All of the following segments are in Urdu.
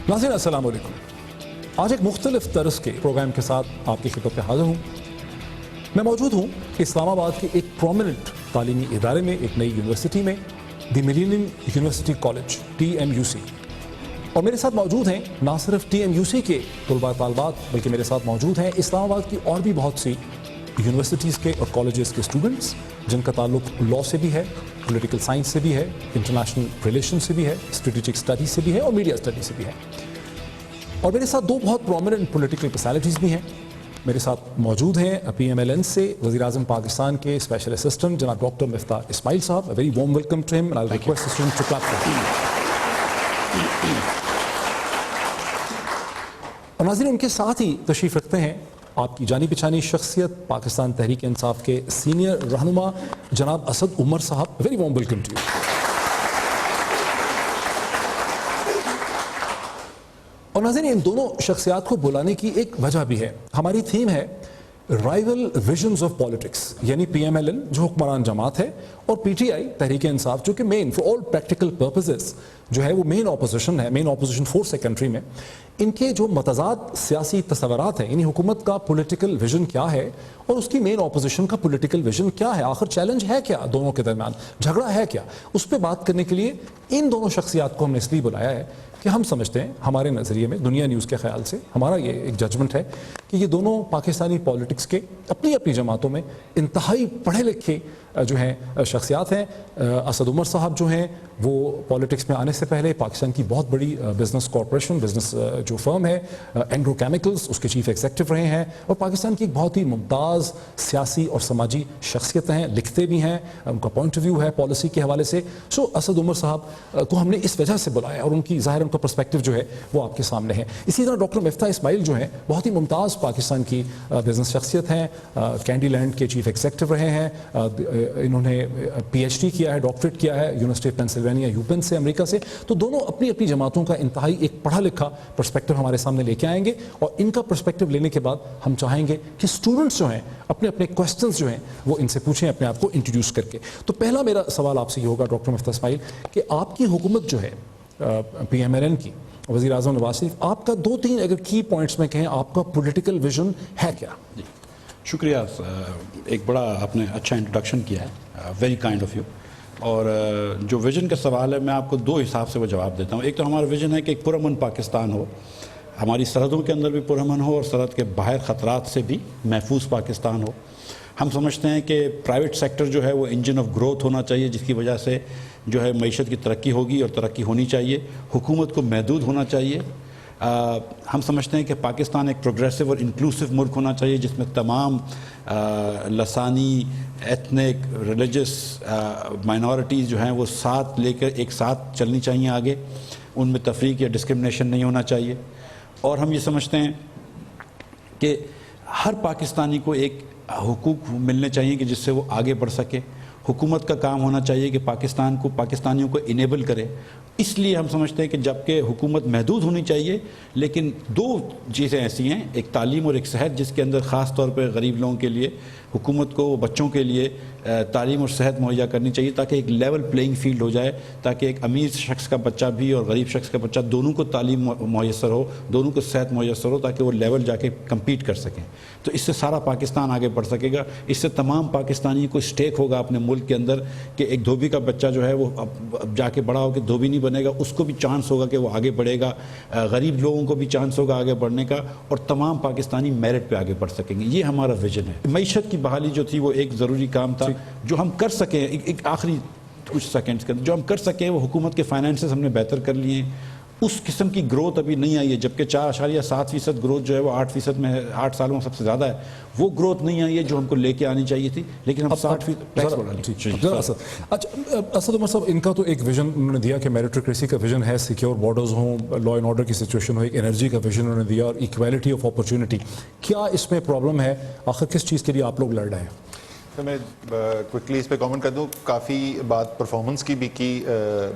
ناظرین السلام علیکم. آج ایک مختلف طرز کے پروگرام کے ساتھ آپ کی خدمت میں حاضر ہوں. میں موجود ہوں اسلام آباد کے ایک پرومیننٹ تعلیمی ادارے میں, ایک نئی یونیورسٹی میں, دی ملینیم یونیورسٹی کالج TMUC. اور میرے ساتھ موجود ہیں نہ صرف TMUC کے طلباء طالبات, بلکہ میرے ساتھ موجود ہیں اسلام آباد کی اور بھی بہت سی یونیورسٹیز کے اور کالجز کے اسٹوڈنٹس جن کا تعلق لاء سے بھی ہے, پولیٹیکل سائنس سے بھی ہے, انٹرنیشنل ریلیشن سے بھی ہے, اسٹریٹجک اسٹڈیز سے بھی ہے اور میڈیا اسٹڈیز سے بھی ہے. اور میرے ساتھ دو بہت پرومیننٹ پولیٹیکل پرسنالٹیز بھی ہیں. میرے ساتھ موجود ہیں PMLN سے وزیر اعظم پاکستان کے اسپیشل اسسٹنٹ جناب ڈاکٹر مفتاح اسماعیل صاحب. ویری وارم ویلکم ٹو ہم. I'll request the students to clap for him. اور ناظرین ان کے ساتھ ہی تشریف رکھتے ہیں آپ کی جانی پہچانی شخصیت, پاکستان تحریک انصاف کے سینئر رہنما جناب اسد عمر صاحب. Very warm welcome to you. اور ناظرین ان دونوں شخصیات کو بلانے کی ایک وجہ بھی ہے. ہماری تھیم ہے رائیول ویژنز آف پالیٹکس, یعنی PMLN جو حکمران جماعت ہے اور PTI تحریک انصاف جو کہ مین فار آل پریکٹیکل پرپزز جو ہے وہ مین اپوزیشن ہے, مین اپوزیشن فورس ہے کنٹری میں. ان کے جو متضاد سیاسی تصورات ہیں, یعنی حکومت کا پولیٹیکل ویژن کیا ہے اور اس کی مین اپوزیشن کا پولیٹیکل ویژن کیا ہے, آخر چیلنج ہے کیا دونوں کے درمیان, جھگڑا ہے کیا, اس پہ بات کرنے کے لیے ان دونوں شخصیات کو ہم نے اس لیے بلایا ہے کہ ہم سمجھتے ہیں ہمارے نظریے میں, دنیا نیوز کے خیال سے ہمارا یہ ایک ججمنٹ ہے کہ یہ دونوں پاکستانی پالیٹکس کے اپنی اپنی جماعتوں میں انتہائی پڑھے لکھے جو ہیں شخصیات ہیں. اسد عمر صاحب جو ہیں وہ پالیٹکس میں آنے سے پہلے پاکستان کی بہت بڑی بزنس کارپوریشن, بزنس جو فرم ہے اینگرو کیمیکلز, اس کے چیف ایگزیکٹو رہے ہیں اور پاکستان کی ایک بہت ہی ممتاز سیاسی اور سماجی شخصیت ہیں, لکھتے بھی ہیں, ان کا پوائنٹ آف ویو ہے پالیسی کے حوالے سے. سو اسد عمر صاحب کو ہم نے اس وجہ سے بلایا اور ان کی ظاہر ان کا پرسپیکٹو جو ہے وہ آپ کے سامنے ہے. اسی طرح ڈاکٹر مفتاح اسماعیل جو ہیں بہت ہی ممتاز پاکستان کی بزنس شخصیت ہیں, کینڈی لینڈ کے چیف ایگزیکٹو رہے ہیں, انہوں نے PhD کیا ہے, ڈاکٹریٹ کیا ہے یونیورسٹی آف پینسلوینیا یوپین سے, امریکہ سے. تو دونوں اپنی اپنی جماعتوں کا انتہائی ایک پڑھا لکھا پرسپیکٹو ہمارے سامنے لے کے آئیں گے اور ان کا پرسپیکٹو لینے کے بعد ہم چاہیں گے کہ اسٹوڈنٹس جو ہیں اپنے اپنے کوسچنس جو ہیں وہ ان سے پوچھیں اپنے آپ کو انٹروڈیوس کر کے. تو پہلا میرا سوال آپ سے یہ ہوگا ڈاکٹر مفتاح اسماعیل کہ آپ کی حکومت جو ہے PMLN کی, وزیر اعظم نواز شریف, آپ کا دو تین اگر کی پوائنٹس میں کہیں آپ کا پولیٹیکل ویژن ہے کیا؟ شکریہ, ایک بڑا آپ نے اچھا انٹروڈکشن کیا ہے, ویری کائنڈ آف یو. اور جو ویژن کا سوال ہے میں آپ کو دو حساب سے وہ جواب دیتا ہوں. ایک تو ہمارا ویژن ہے کہ ایک پرامن پاکستان ہو, ہماری سرحدوں کے اندر بھی پرامن ہو اور سرحد کے باہر خطرات سے بھی محفوظ پاکستان ہو. ہم سمجھتے ہیں کہ پرائیویٹ سیکٹر جو ہے وہ انجن آف گروتھ ہونا چاہیے, جس کی وجہ سے جو ہے معیشت کی ترقی ہوگی اور ترقی ہونی چاہیے. حکومت کو محدود ہونا چاہیے. ہم سمجھتے ہیں کہ پاکستان ایک پروگریسو اور انکلوسیو ملک ہونا چاہیے جس میں تمام لسانی, ایتھنک, ریلیجس مائنورٹیز جو ہیں وہ ساتھ لے کر ایک ساتھ چلنی چاہیے آگے, ان میں تفریق یا ڈسکرمنیشن نہیں ہونا چاہیے. اور ہم یہ سمجھتے ہیں کہ ہر پاکستانی کو ایک حقوق ملنے چاہیے کہ جس سے وہ آگے بڑھ سکے. حکومت کا کام ہونا چاہیے کہ پاکستانیوں کو انیبل کرے. اس لیے ہم سمجھتے ہیں کہ جبکہ حکومت محدود ہونی چاہیے لیکن دو چیزیں ایسی ہیں, ایک تعلیم اور ایک صحت, جس کے اندر خاص طور پہ غریب لوگوں کے لیے حکومت کو بچوں کے لیے تعلیم اور صحت مہیا کرنی چاہیے تاکہ ایک لیول پلینگ فیلڈ ہو جائے, تاکہ ایک امیر شخص کا بچہ بھی اور غریب شخص کا بچہ دونوں کو تعلیم میسر ہو, دونوں کو صحت میسر ہو, تاکہ وہ لیول جا کے کمپیٹ کر سکیں. تو اس سے سارا پاکستان آگے بڑھ سکے گا. اس سے تمام پاکستانی کو اسٹیک ہوگا اپنے ملک کے اندر کہ ایک دھوبی کا بچہ جو ہے وہ اب جا کے بڑا ہو کے دھوبی نہیں بنے گا, اس کو بھی چانس ہوگا کہ وہ آگے بڑھے گا. غریب لوگوں کو بھی چانس ہوگا آگے بڑھنے کا اور تمام پاکستانی میرٹ پہ آگے بڑھ سکیں گے. یہ ہمارا ویژن ہے. معیشت کی بحالی جو تھی وہ ایک ضروری کام تھا جو ہم کر سکیں. ایک آخری کچھ سیکنڈز کے جو ہم کر سکیں وہ حکومت کے فائنانسز ہم نے بہتر کر لیے ہیں. اس قسم کی گروتھ ابھی نہیں آئی ہے, جبکہ 4.7% گروتھ جو ہے وہ 8% میں 8 سالوں میں سب سے زیادہ ہے. وہ گروتھ نہیں آئی ہے جو ہم کو لے کے آنی چاہیے تھی, لیکن ہم 60% ٹیکس بڑھا لیں. اچھا اسد عمر صاحب, ان کا تو ایک ویژن انہوں نے دیا کہ میریٹوکریسی کا ویژن ہے, سیکیور بارڈرز ہوں, لا اینڈ آرڈر کی سچویشن ہو, ایک انرجی کا ویژن انہوں نے دیا اور ایکویلٹی آف اپرچونٹی. کیا اس میں پرابلم ہے, آخر کس چیز کے لیے آپ لوگ لڑ رہے ہیں؟ تو میں کوئکلی اس پہ کامنٹ کر دوں. کافی بات پرفارمنس کی بھی کی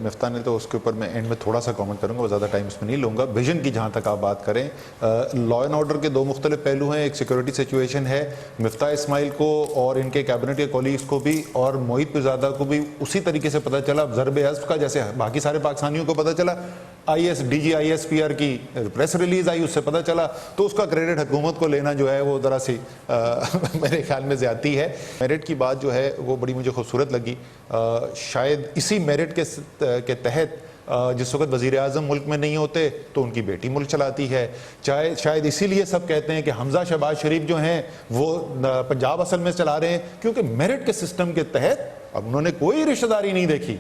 مفتاح نے, تو اس کے اوپر میں اینڈ میں تھوڑا سا کامنٹ کروں گا, وہ زیادہ ٹائم اس میں نہیں لوں گا. ویژن کی جہاں تک آپ بات کریں, لا اینڈ آرڈر کے دو مختلف پہلو ہیں. ایک سیکورٹی سچویشن ہے, مفتاح اسماعیل کو اور ان کے کیبنٹ کے کولیگز کو بھی اور محیط پیرزادہ کو بھی اسی طریقے سے پتہ چلا ضرب حذف کا, جیسے باقی سارے پاکستانیوں کو پتہ چلا DGISPR کی پریس ریلیز آئی، اس سے پتہ چلا، تو اس کا کریڈٹ حکومت کو لینا جو ہے وہ ذرا سی میرے خیال میں زیادتی ہے. میرٹ کی بات جو ہے وہ بڑی مجھے خوبصورت لگی. شاید اسی میرٹ کے تحت جس وقت وزیر اعظم ملک میں نہیں ہوتے تو ان کی بیٹی ملک چلاتی ہے. شاید اسی لیے سب کہتے ہیں کہ حمزہ شہباز شریف جو ہیں وہ پنجاب اصل میں چلا رہے ہیں، کیونکہ میرٹ کے سسٹم کے تحت اب انہوں نے کوئی رشتہ داری نہیں دیکھی.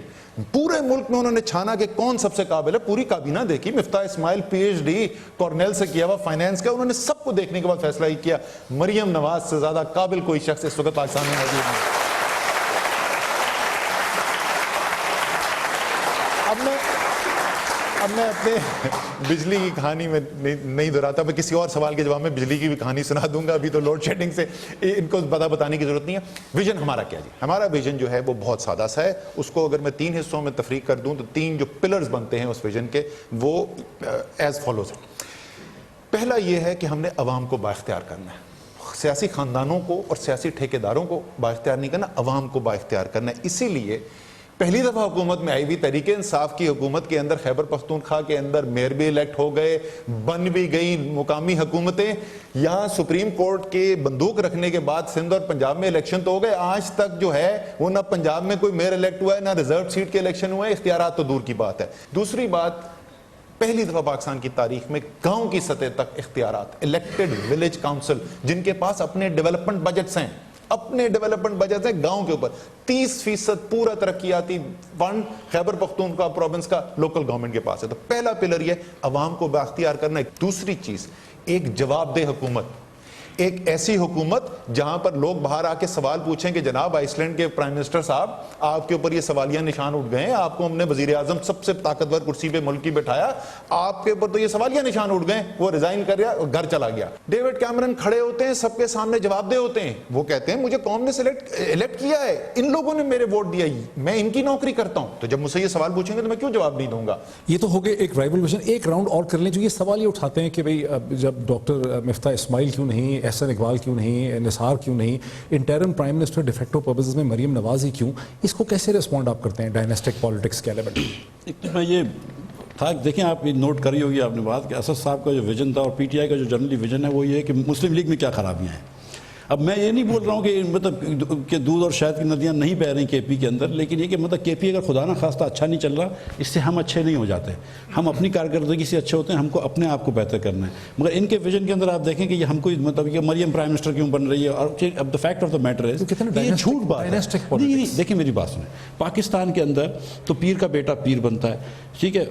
پورے ملک میں انہوں نے چھانا کہ کون سب سے قابل ہے، پوری کابینہ دیکھی. مفتاح اسماعیل PhD کارنیل سے کیا ہوا فائنینس کا، انہوں نے سب کو دیکھنے کے بعد فیصلہ ہی کیا مریم نواز سے زیادہ قابل کوئی شخص اس وقت پاکستان میں موجود نہیں. اب میں اپنے بجلی کی کہانی میں نہیں دہراتا، میں کسی اور سوال کے جواب میں بجلی کی بھی کہانی سنا دوں گا. ابھی تو لوڈ شیڈنگ سے ان کو بتانے کی ضرورت نہیں ہے. ویژن ہمارا کیا جی؟ ہمارا ویژن جو ہے وہ بہت سادہ سا ہے. اس کو اگر میں 3 حصوں میں تفریق کر دوں تو 3 جو پلرز بنتے ہیں اس ویژن کے وہ ایز فالوز ہیں. پہلا یہ ہے کہ ہم نے عوام کو بااختیار کرنا ہے. سیاسی خاندانوں کو اور سیاسی ٹھیکیداروں کو بااختیار نہیں کرنا، عوام کو بااختیار کرنا ہے. اسی لیے پہلی دفعہ حکومت میں آئی ہوئی تحریک انصاف کی حکومت کے اندر خیبر پختونخوا کے اندر میئر بھی الیکٹ ہو گئے، بن بھی گئی مقامی حکومتیں. یہاں سپریم کورٹ کے بندوق رکھنے کے بعد سندھ اور پنجاب میں الیکشن تو ہو گئے، آج تک جو ہے وہ نہ پنجاب میں کوئی میئر الیکٹ ہوا ہے، نہ ریزرو سیٹ کے الیکشن ہوئے. اختیارات تو دور کی بات ہے. دوسری بات، پہلی دفعہ پاکستان کی تاریخ میں گاؤں کی سطح تک اختیارات، الیکٹڈ ولیج کاؤنسل جن کے پاس اپنے ڈیولپمنٹ بجٹس ہیں، اپنے ڈیولپمنٹ بجٹ ہے گاؤں کے اوپر. 30% پورا ترقیاتی فنڈ خیبر پختونخوا پروونس کا لوکل گورنمنٹ کے پاس ہے. تو پہلا پلر یہ عوام کو بااختیار کرنا ہے. دوسری چیز، ایک جواب دہ حکومت، ایک ایسی حکومت جہاں پر لوگ باہر آ کے سوال پوچھیں کہ جناب آئس لینڈ کے پرائم منسٹر صاحب آپ کے اوپر یہ سوالیہ نشان اٹھ گئے ہیں، آپ کو ہم نے وزیر اعظم سب سے طاقتور کرسی پہ ملک کی بٹھایا، آپ کے اوپر تو یہ سوالیہ نشان اٹھ گئے. وہ ریزائن کر گیا، گھر چلا گیا. ڈیوڈ کیمرن کھڑے ہوتے ہیں، سب کے سامنے جواب دہ ہوتے ہیں. وہ کہتے ہیں مجھے قوم نے الیکٹ کیا ہے، ان لوگوں نے میرے ووٹ دیا، میں ان کی نوکری کرتا ہوں، تو جب مجھ سے یہ سوال پوچھیں گے تو میں کیوں جواب نہیں دوں گا. یہ تو ہو گئے ایک رائیول ویژن. ایک راؤنڈ اور کر لیں. جو یہ سوال یہ اٹھاتے ہیں کہ بھئی جب ڈاکٹر مفتاح اسماعیل کیوں نہیں، احسن اقبال کیوں نہیں، نثار کیوں نہیں، interim prime minister de facto purposes میں مریم نواز ہی کیوں، اس کو کیسے ریسپونڈ آپ کرتے ہیں ڈائناسٹک پالیٹکس کے لیول؟ ایک تو میں یہ تھا، دیکھیں آپ یہ نوٹ کری ہوگی آپ نے بات کہ اسد صاحب کا جو ویژن تھا اور PTI کا جو جنرلی ویژن ہے وہ یہ ہے کہ مسلم لیگ میں کیا خرابیاں ہیں. اب میں یہ نہیں بول رہا ہوں کہ مطلب کہ دودھ اور شہد کی ندیاں نہیں بہ رہی KP کے اندر، لیکن یہ کہ مطلب KP اگر خدا نہ خواستہ اچھا نہیں چل رہا، اس سے ہم اچھے نہیں ہو جاتے. ہم اپنی کارکردگی سے اچھے ہوتے ہیں، ہم کو اپنے آپ کو بہتر کرنا ہے. مگر ان کے ویژن کے اندر آپ دیکھیں کہ یہ ہم کو مطلب یہ مریم پرائم منسٹر کیوں بن رہی ہے. اور اب the fact of the matter ہے یہ جھوٹ بات ہے. نہیں دیکھیں میری بات سنیں، پاکستان کے اندر تو پیر کا بیٹا پیر بنتا ہے، ٹھیک ہے.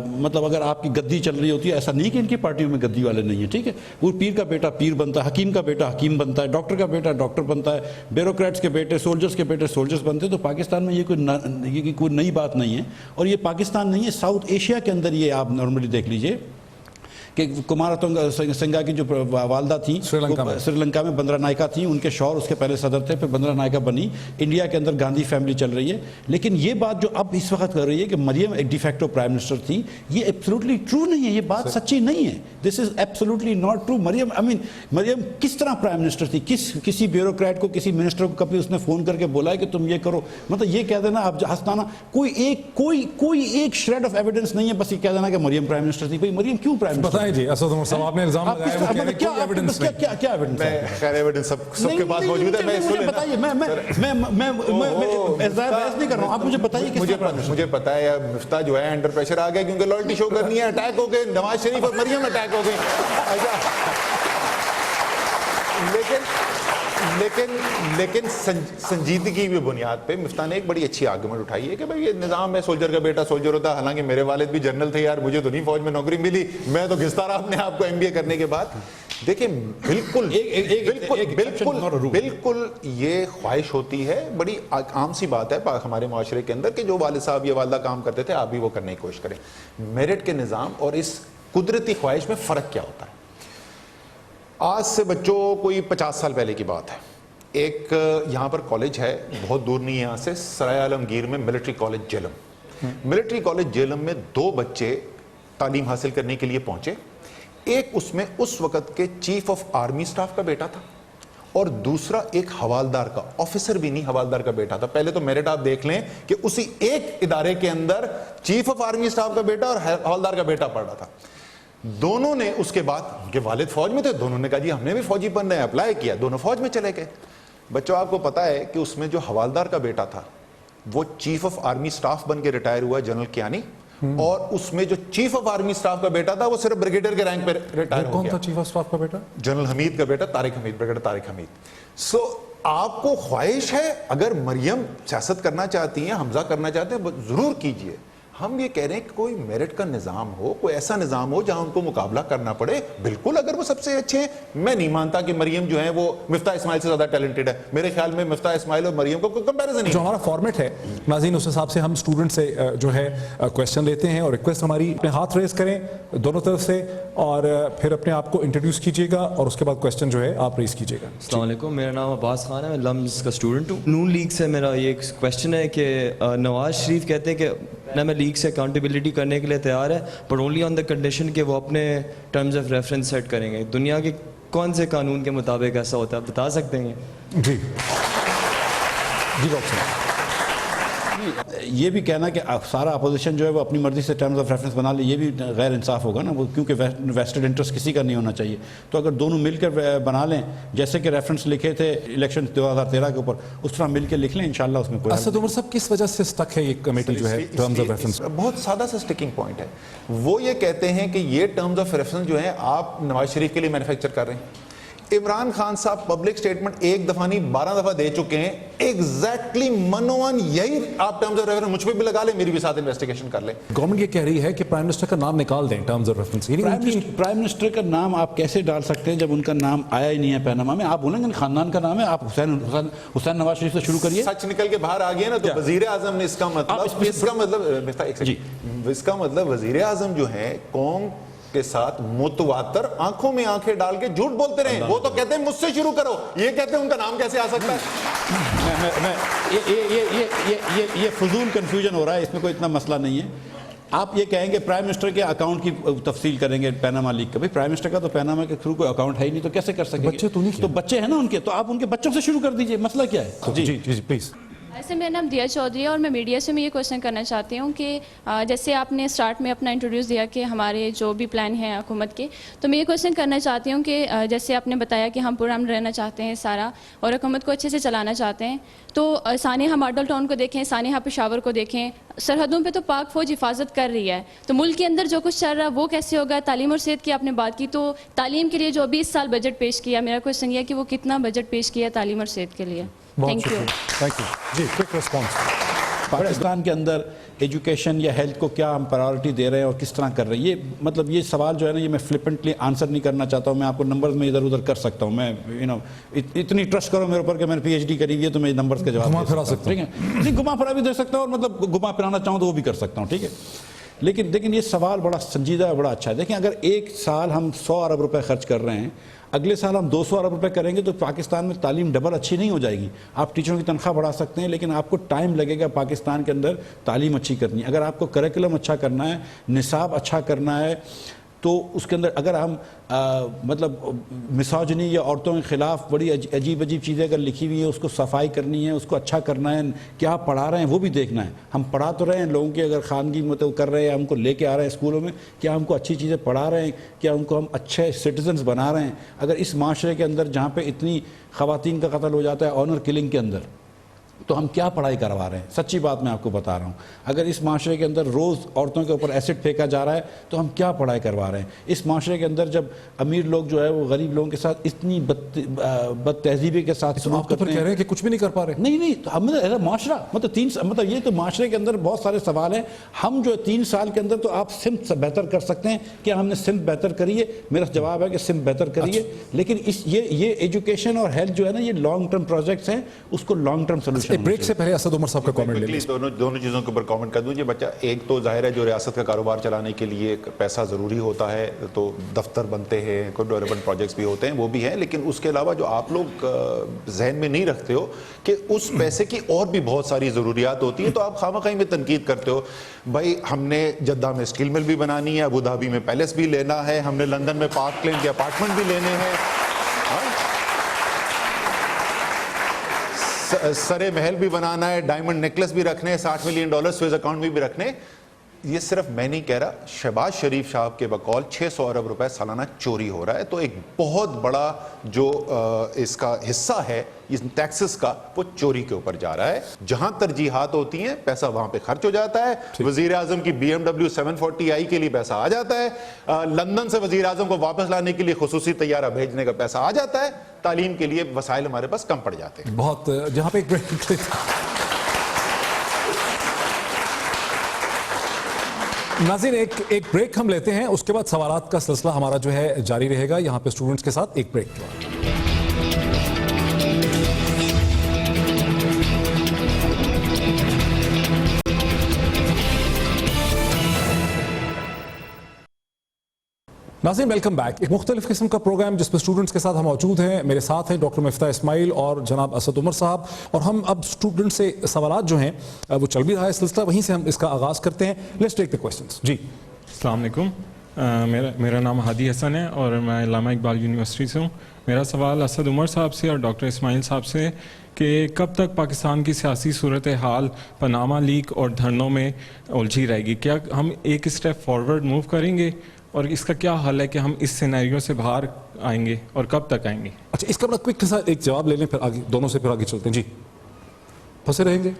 مطلب اگر آپ کی گدی چل رہی ہوتی ہے، ایسا نہیں کہ ان کی پارٹیوں میں گدی والے نہیں ہیں، ٹھیک ہے. وہ پیر کا بیٹا پیر بنتا ہے، حکیم کا بیٹا حکیم بنتا ہے، ڈاکٹر کا بیٹا ڈاکٹر بنتا ہے، بیوروکریٹس کے بیٹے سولجرز کے بیٹے سولجرز بنتے ہیں. تو پاکستان میں یہ کوئی نئی بات نہیں ہے. اور یہ پاکستان نہیں ہے، ساؤتھ ایشیا کے اندر یہ آپ نارملی دیکھ لیجئے کہ کماراتونگا سنگا کی جو والدہ تھیں سری لنکا میں بندرا نائکا تھیں، ان کے شوہر اس کے پہلے صدر تھے، پھر بندرا نائکا بنی. انڈیا کے اندر گاندھی فیملی چل رہی ہے. لیکن یہ بات جو اب اس وقت کر رہی ہے کہ مریم ایک ڈیفیکٹو پرائم منسٹر تھی، یہ ایبسولوٹلی ٹرو نہیں ہے. یہ بات سچی نہیں ہے. This is absolutely not true. مریم کس طرح پرائم منسٹر تھی؟ کسی بیوروکریٹ کو، کسی منسٹر کو کبھی اس نے فون کر کے بولا ہے کہ تم یہ کرو؟ مطلب یہ کہہ دینا اب ہستانا، کوئی ایک شریڈ آف ایویڈنس نہیں ہے، بس یہ کہہ دینا کہ مریم پرائم منسٹر تھی. بھائی مریم کیوں پرائم منسٹر؟ بتائیں جی، اسد عمر صاحب آپ نے الزام لگایا وہ کہہ رہے کیا ایویڈنس نہیں. کیا ایویڈنس ہے؟ خیر ایویڈنس سب کے پاس موجود ہے. مجھے بتائیے، میں بحث نہیں کر رہا ہوں، آپ مجھے بتائیے. مجھے پتا ہے مفتاح جو ہے انڈر پریشر آ گیا کیونکہ لائلٹی شو کرنی ہے. اٹیک ہو گئے نواز شریف اور مریم، اٹیک ہو گئی. لیکن سنجیدگی کی بنیاد پہ مفتاح نے ایک بڑی اچھی آرگومنٹ اٹھائی ہے کہ بھائی یہ نظام ہے، سولجر کا بیٹا سولجر ہوتا ہے. حالانکہ میرے والد بھی جنرل تھے یار، مجھے تو نہیں فوج میں نوکری ملی، میں تو گھستا رہا اپنے آپ کو MBA کرنے کے بعد. دیکھیں بالکل یہ خواہش ہوتی ہے، بڑی عام سی بات ہے ہمارے معاشرے کے اندر کہ جو والد صاحب یا والدہ کام کرتے تھے آپ بھی وہ کرنے کی کوشش کریں. میرٹ کے نظام اور اس قدرتی خواہش میں فرق کیا ہوتا ہے؟ آج سے بچوں کوئی 50 سال پہلے کی بات ہے. ایک یہاں پر کالج ہے، بہت دور نہیں ہے یہاں سے، سرائے عالمگیر میں military college Jhelum. Military college Jhelum میں 2 بچے تعلیم حاصل کرنے کے لیے پہنچے. ایک اس میں اس وقت کے چیف آف آرمی سٹاف کا بیٹا تھا اور دوسرا ایک حوالدار کا, آفیسر بھی نہیں, حوالدار کا بیٹا تھا. پہلے تو میرٹ آپ دیکھ لیں کہ اسی ایک ادارے کے اندر چیف آف آرمی اسٹاف کا بیٹا اور حوالدار کا بیٹا پڑھ رہا تھا. دونوں نے اس کے بعد, ان کے والد فوج میں تھے, دونوں نے کہا جی ہم نے بھی فوجی بننا ہے, اپلائی کیا, دونوں فوج میں چلے گئے. بچوں آپ کو پتا ہے کہ اس میں جو حوالدار کا بیٹا تھا وہ چیف آف آرمی اسٹاف بن کے ریٹائر ہوا, جنرل کیانی, اور اس میں جو چیف آف آرمی اسٹاف کا بیٹا تھا وہ صرف بریگیڈیئر کے رینک پہ ریٹائر ہو کون گیا. تھا چیف آف اسٹاف کا بیٹا؟ جنرل حمید کا بیٹا طارق حمید, بریگیڈیئر طارق حمید. سو آپ کو خواہش ہے اگر مریم سیاست کرنا چاہتی ہیں, حمزہ کرنا چاہتے ہیں, ضرور کیجئے. ہم یہ کہہ رہے ہیں کہ کوئی میرٹ کا نظام ہو, کوئی ایسا نظام ہو جہاں ان کو مقابلہ کرنا پڑے. بالکل اگر وہ سب سے اچھے ہیں, میں نہیں مانتا کہ مریم جو ہے وہ مفتاح اسماعیل سے زیادہ ٹیلنٹڈ ہے. میرے خیال میں مفتاح اسماعیل اور مریم کو کوئی کمپیریزن نہیں. جو ہمارا فارمیٹ ہے ناظرین, اس حساب سے ہم اسٹوڈنٹ سے جو ہے کویشچن لیتے ہیں, اور ریکویسٹ ہماری اپنے ہاتھ ریز کریں دونوں طرف سے, اور پھر اپنے آپ کو انٹروڈیوس کیجیے گا, اور اس کے بعد کویشچن جو ہے آپ ریز کیجیے گا. السلام علیکم, میرا نام عباس خان ہے, میں لمز کا اسٹوڈنٹ ہوں. نون لیگ سے میرا یہ ایک کویشچن ہے کہ نواز شریف کہتے ہیں کہ میں لیگ سے اکاؤنٹیبلٹی کرنے کے لیے تیار ہے, but only on the condition کہ وہ اپنے ٹرمز آف ریفرنس سیٹ کریں گے. دنیا کے کون سے قانون کے مطابق ایسا ہوتا ہے, آپ بتا سکتے ہیں؟ جی جی ڈاکٹر صاحب. یہ بھی کہنا کہ سارا اپوزیشن جو ہے وہ اپنی مرضی سے ٹرمز آف ریفرنس بنا لے, یہ بھی غیر انصاف ہوگا نا, وہ کیونکہ ویسٹڈ انٹرسٹ کسی کا نہیں ہونا چاہیے. تو اگر دونوں مل کر بنا لیں, جیسے کہ ریفرنس لکھے تھے الیکشن 2013 کے اوپر, اس طرح مل کے لکھ لیں, انشاءاللہ اس میں کوئی. اسد عمر صاحب, کس وجہ سے اسٹک ہے یہ کمیٹی جو ہے ٹرمز آف ریفرنس؟ بہت سادہ سا سٹکنگ پوائنٹ ہے. وہ یہ کہتے ہیں کہ یہ ٹرمز آف ریفرنس جو ہیں آپ نواز شریف کے لیے مینوفیکچر کر رہے ہیں. عمران خان صاحب پبلک سٹیٹمنٹ ایک دفعہ نہیں 12 دفعہ دے چکے ہیں, ایگزیکٹلی منوان یہی آپ ٹرمز آف ریفرنس مجھ پہ بھی لگا لیں, میری بھی ساتھ انویسٹیگیشن کر لیں. گورنمنٹ یہ کہہ رہی ہے کہ پرائم منسٹر کا نام نکال دیں terms of reference. Prime minister کا نام آپ کیسے ڈال سکتے ہیں جب ان کا نام آیا ہی نہیں ہے پیناما میں؟ آپ بولیں گے خاندان کا نام ہے, آپ حسین نواز شریف سے شروع کریے. سچ نکل کے باہر آ گیا نا, تو وزیر اعظم نے اس کا مطلب وزیر اعظم جو ہے قوم کے ساتھ متواتر آنکھوں میں آنکھیں ڈال کے جھوٹ بولتے رہے. وہ تو کہتے ہیں مجھ سے شروع کرو, یہ کہتے ہیں ان کا نام کیسے آ سکتا ہے؟ یہ فضول کنفیوژن ہو رہا ہے, اس میں کوئی اتنا مسئلہ نہیں ہے. آپ یہ کہیں گے پرائم منسٹر کے اکاؤنٹ کی تفصیل کریں گے پیناما لیگ کا. بھائی پرائم منسٹر کا تو پیناما کے تھرو کوئی اکاؤنٹ ہے ہی نہیں, تو کیسے کر سکیں گے؟ بچے تو نہیں, تو بچے ہیں نا ان کے, تو آپ ان کے بچوں سے شروع کر دیجئے, مسئلہ کیا ہے؟ جی جی پلیز. ایسے میرا نام دیا چودھری ہے, اور میں میڈیا سے میں یہ کوشچن کرنا چاہتی ہوں کہ جیسے آپ نے اسٹارٹ میں اپنا انٹروڈیوس دیا کہ ہمارے جو بھی پلان ہیں حکومت کے, تو میں یہ کوشچن کرنا چاہتی ہوں کہ جیسے آپ نے بتایا کہ ہم پورا رہنا چاہتے ہیں سارا, اور حکومت کو اچھے سے چلانا چاہتے ہیں, تو سانحہ ماڈل ٹاؤن کو دیکھیں, سانحہ پشاور کو دیکھیں, سرحدوں پہ تو پاک فوج حفاظت کر رہی ہے, تو ملک کے اندر جو کچھ چل رہا ہے وہ کیسے ہوگا؟ تعلیم اور صحت کی آپ نے بات کی, تو تعلیم کے لیے جو 20 سال بجٹ پیش کیا, میرا کوشچن یہ ہے کہ وہ کتنا بجٹ پیش کیا تعلیم اور صحت کے لیے؟ Thank you. جی کوئک ریسپانس. پاکستان کے اندر ایجوکیشن یا ہیلتھ کو کیا ہم پرائیورٹی دے رہے ہیں اور کس طرح کر رہے ہیں؟ یہ مطلب یہ سوال جو ہے نا, یہ میں فلپنٹلی آنسر نہیں کرنا چاہتا ہوں. میں آپ کو نمبرز میں ادھر ادھر کر سکتا ہوں. میں اتنی ٹرسٹ کرو میرے اوپر کہ میں نے پی ایچ ڈی کری ہوئی ہے, تو میں نمبرز کے جواب گھما پھرا سکتا ہوں. ٹھیک ہے, نہیں گھما پھرا بھی دے سکتا ہوں, اور مطلب گھما پھرانا چاہوں تو وہ بھی کر سکتا ہوں. ٹھیک ہے, لیکن یہ سوال بڑا سنجیدہ ہے, بڑا اچھا ہے. دیکھیں, اگر ایک سال ہم 100 ارب روپے خرچ کر رہے ہیں, اگلے سال ہم 200 ارب روپے کریں گے, تو پاکستان میں تعلیم ڈبل اچھی نہیں ہو جائے گی. آپ ٹیچروں کی تنخواہ بڑھا سکتے ہیں, لیکن آپ کو ٹائم لگے گا پاکستان کے اندر تعلیم اچھی کرنی ہے. اگر آپ کو کریکولم اچھا کرنا ہے, نصاب اچھا کرنا ہے, تو اس کے اندر اگر ہم مطلب مساجنی یا عورتوں کے خلاف بڑی عجیب چیزیں اگر لکھی ہوئی ہیں, اس کو صفائی کرنی ہے, اس کو اچھا کرنا ہے, کیا پڑھا رہے ہیں وہ بھی دیکھنا ہے. ہم پڑھا تو رہے ہیں لوگوں کی, اگر خواندگی مطلب کر رہے ہیں, ہم کو لے کے آ رہے ہیں اسکولوں میں, کیا ہم کو اچھی چیزیں پڑھا رہے ہیں, کیا ان کو ہم اچھے سٹیزنز بنا رہے ہیں؟ اگر اس معاشرے کے اندر جہاں پہ اتنی خواتین کا قتل ہو جاتا ہے آنر کلنگ کے اندر, تو ہم کیا پڑھائی کروا رہے ہیں؟ سچی بات میں آپ کو بتا رہا ہوں. اگر اس معاشرے کے اندر روز عورتوں کے اوپر ایسڈ پھینکا جا رہا ہے, تو ہم کیا پڑھائی کروا رہے ہیں؟ اس معاشرے کے اندر جب امیر لوگ جو ہے وہ غریب لوگوں کے ساتھ اتنی بد تہذیبی کے ساتھ آپ تو پھر کہہ رہے ہیں کہ کچھ بھی نہیں کر پا رہے. نہیں, تو ہم ایز اے معاشرہ مطلب یہ تو معاشرے کے اندر بہت سارے سوال ہیں. ہم جو 3 سال کے اندر تو آپ سمت بہتر کر سکتے ہیں. کیا ہم نے سمت بہتر کری ہے؟ میرا جواب ہے کہ سمت بہتر کریے, لیکن یہ ایجوکیشن اور ہیلتھ جو ہے نا, یہ لانگ ٹرم پروجیکٹس ہیں, اس کو لانگ ٹرم سولوشن. بریک سے پہلے اسد عمر صاحب کا کامنٹ لے لیں. دونوں چیزوں کے اوپر کامنٹ کر دوں. یہ بچہ ایک تو ظاہر ہے جو ریاست کا کاروبار چلانے کے لیے پیسہ ضروری ہوتا ہے, تو دفتر بنتے ہیں, کوئی ڈیولپمنٹ پروجیکٹس بھی ہوتے ہیں, وہ بھی ہیں, لیکن اس کے علاوہ جو آپ لوگ ذہن میں نہیں رکھتے ہو کہ اس پیسے کی اور بھی بہت ساری ضروریات ہوتی ہیں, تو آپ خواہ میں تنقید کرتے ہو. بھائی ہم نے جدہ میں اسٹیل مل بھی بنانی ہے, ابو دھابی میں پیلس بھی لینا ہے, ہم نے لندن میں پارک لین کے اپارٹمنٹ بھی لینے ہیں. سرے محل بھی بنانا ہے, ڈائمنڈ نیکلس بھی رکھنے, $60 ملین سویز اکاؤنٹ میں بھی رکھنے. یہ صرف میں نہیں کہہ رہا, شہباز شریف صاحب کے بقول 600 ارب روپے سالانہ چوری ہو رہا ہے. تو ایک بہت بڑا جو اس کا حصہ ہے اس ٹیکسز کا, وہ چوری کے اوپر جا رہا ہے. جہاں ترجیحات ہوتی ہیں پیسہ وہاں پہ خرچ ہو جاتا ہے. وزیر اعظم کی BMW 740i کے لیے پیسہ آ جاتا ہے, لندن سے وزیر اعظم کو واپس لانے کے لیے خصوصی طیارہ بھیجنے کا پیسہ آ جاتا ہے. تعلیم کے لیے وسائل ہمارے پاس کم پڑ جاتے ہیں. بہت جہاں پہ ایک بریک ناظرین, ایک بریک ہم لیتے ہیں, اس کے بعد سوالات کا سلسلہ ہمارا جو ہے جاری رہے گا یہاں پہ اسٹوڈنٹس کے ساتھ. ایک بریک. ناظرین ویلکم بیک. ایک مختلف قسم کا پروگرام جس پہ اسٹوڈنٹس کے ساتھ ہم موجود ہیں. میرے ساتھ ہیں ڈاکٹر مفتاح اسماعیل اور جناب اسد عمر صاحب, اور ہم اب اسٹوڈنٹ سے سوالات جو ہیں وہ چل بھی رہا ہے سلسلہ, وہیں سے ہم اس کا آغاز کرتے ہیں. Let's take the questions. جی السلام علیکم, میرا نام ہادی حسن ہے اور میں علامہ اقبال یونیورسٹی سے ہوں. میرا سوال اسد عمر صاحب سے اور ڈاکٹر اسماعیل صاحب سے کہ کب تک پاکستان کی سیاسی صورتحال پاناما لیک اور دھرنوں میں الجھی رہے گی؟ کیا ہم ایک اسٹیپ فارورڈ موو کریں گے, اور اس کا کیا حل ہے کہ ہم اس سینیریو سے باہر آئیں گے اور کب تک آئیں گے؟ اچھا, اس کا بڑا کوئک سا ایک جواب لے لیں, پھر آگے دونوں سے پھر آگے چلتے ہیں. جی پھنسے رہیں گے؟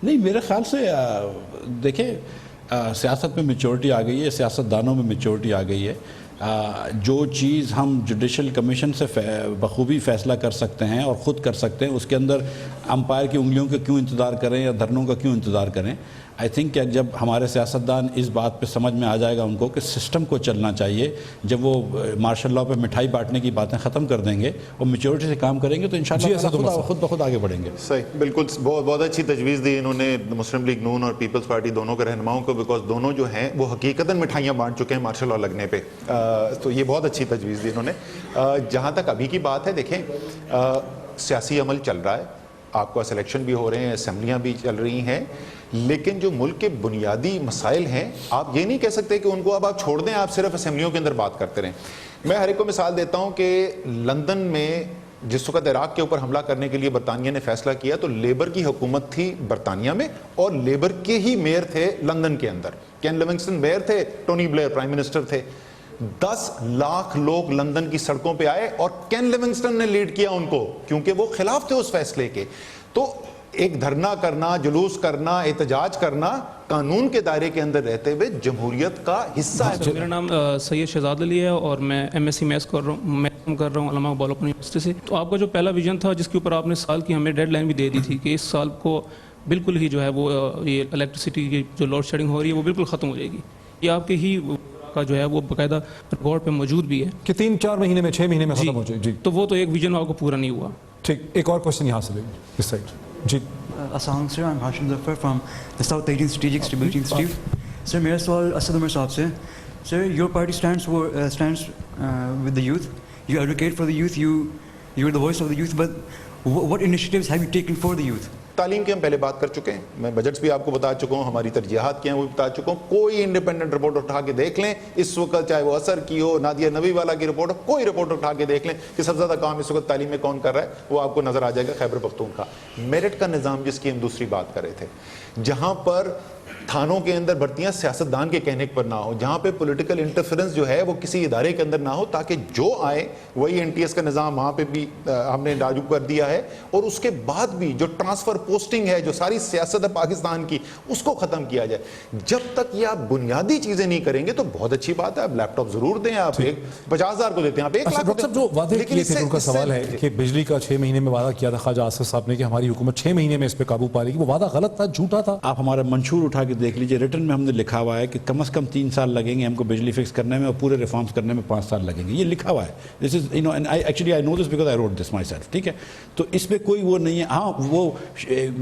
نہیں, میرے خیال سے دیکھیں سیاست میں میچورٹی آ گئی ہے, سیاست دانوں میں میچورٹی آ گئی ہے. جو چیز ہم جوڈیشل کمیشن سے بخوبی فیصلہ کر سکتے ہیں اور خود کر سکتے ہیں, اس کے اندر امپائر کی انگلیوں کا کیوں انتظار کریں یا دھرنوں کا کیوں انتظار کریں؟ آئی تھنک کہ جب ہمارے سیاستدان اس بات پہ سمجھ میں آ جائے گا ان کو کہ سسٹم کو چلنا چاہیے, جب وہ مارشل لاء پہ مٹھائی بانٹنے کی باتیں ختم کر دیں گے اور میچورٹی سے کام کریں گے تو انشاءاللہ خود بخود آگے بڑھیں گے. صحیح, بالکل بہت اچھی تجویز دی انہوں نے مسلم لیگ نون اور پیپلز پارٹی دونوں کے رہنماؤں کو, بیکاز دونوں جو ہیں وہ حقیقتاً مٹھائیاں بانٹ چکے ہیں مارشل لاء لگنے پہ. تو یہ بہت اچھی تجویز دی انہوں نے. جہاں تک ابھی کی بات ہے, دیکھیں سیاسی عمل چل رہا ہے, آپ کو سلیکشن بھی ہو رہے ہیں, اسمبلیاں بھی چل رہی ہیں, لیکن جو ملک کے بنیادی مسائل ہیں آپ یہ نہیں کہہ سکتے کہ ان کو اب آپ چھوڑ دیں, آپ صرف اسمبلیوں کے اندر بات کرتے رہیں. میں ہر ایک کو مثال دیتا ہوں کہ لندن میں جس وقت عراق کے اوپر حملہ کرنے کے لیے برطانیہ نے فیصلہ کیا تو لیبر کی حکومت تھی برطانیہ میں اور لیبر کے ہی میئر تھے لندن کے اندر. کین لیونگسٹن میئر تھے, ٹونی بلیئر پرائم منسٹر تھے. 10 لاکھ لوگ لندن کی سڑکوں پہ آئے اور کین لیونگسٹن نے لیڈ کیا ان کو, کیونکہ وہ خلاف تھے اس فیصلے کے. تو ایک دھرنا کرنا, جلوس کرنا, احتجاج کرنا قانون کے دائرے کے اندر رہتے ہوئے جمہوریت کا حصہ ہے. میرا نام سید شہزاد علی ہے اور میں MSc میتھس کر رہا ہوں علامہ اقبال یونیورسٹی سے. تو آپ کا جو پہلا ویژن تھا جس کے اوپر آپ نے سال کی ہمیں ڈیڈ لائن بھی دے دی تھی کہ اس سال کو بالکل ہی جو ہے وہ یہ الیکٹریسٹی کی جو لوڈ شیڈنگ ہو رہی ہے وہ بالکل ختم ہو جائے گی. یہ آپ کے ہی کا جو ہے وہ باقاعدہ رپورٹ پہ موجود بھی ہے کہ 3-4 مہینے میں 6 مہینے میں ختم ہو جائے. جی تو وہ تو ایک ویژن آپ کو پورا نہیں ہوا. ٹھیک, ایک اور کوشچن یہاں سے لیں گے اس سائڈ. جی السلام سر, I'm Hashim Zafar from the South Asian Strategic Stability Institute. Sir, میرا سوال اسد عمر صاحب سے. Sir, your party stands with the youth. You advocate for the youth. You are the voice of the youth. But what initiatives have you taken for the youth? تعلیم کی ہم پہلے بات کر چکے ہیں, میں بجٹس بھی آپ کو بتا چکا ہوں, ہماری ترجیحات کیا ہیں وہ بتا چکا ہوں. کوئی انڈیپینڈنٹ رپورٹ اٹھا کے دیکھ لیں اس وقت, چاہے وہ اثر کی ہو, نادیہ نبی والا کی رپورٹ ہو, کوئی رپورٹ اٹھا کے دیکھ لیں کہ سب سے زیادہ کام اس وقت تعلیم میں کون کر رہا ہے, وہ آپ کو نظر آ جائے گا خیبر پختونخوا. میرٹ کا نظام جس کی ہم دوسری بات کر رہے تھے, جہاں پر تھانوں کے اندر بھرتیاں سیاستدان کے کہنے پر نہ ہو, جہاں پہ پولیٹیکل انٹرفیرنس جو ہے وہ کسی ادارے کے اندر نہ ہو, تاکہ جو آئے وہی NTS کا نظام وہاں پہ بھی ہم نے لاگو کر دیا ہے. اور اس کے بعد بھی جو ٹرانسفر پوسٹنگ ہے, جو ساری سیاست ہے پاکستان کی, اس کو ختم کیا جائے. جب تک یہ آپ بنیادی چیزیں نہیں کریں گے تو بہت اچھی بات ہے, آپ لیپ ٹاپ ضرور دیں, آپ 50,000 کو دیتے ہیں, آپ 1 لاکھ. ڈاکٹر صاحب جو وعدے کیے تھے ان کا سوال ہے کہ بجلی کا 6 مہینے میں وعدہ کیا تھا خواجہ آصف صاحب نے کہ ہماری حکومت 6 مہینے میں اس پہ قابو پا لے گی, وہ وعدہ غلط تھا, جھوٹا تھا. آپ ہمارا منشور اٹھا کے دیکھ لیجئے, ریٹن میں ہم نے لکھا ہوا ہے کہ کم از کم 3 سال لگیں گے ہم کو بجلی فکس کرنے میں اور پورے ریفارمز کرنے میں 5 سال لگیں گے, یہ لکھا ہوا ہے. This is actually I know this because I wrote this myself. ٹھیک ہے, تو اس پہ کوئی وہ نہیں ہے. ہاں وہ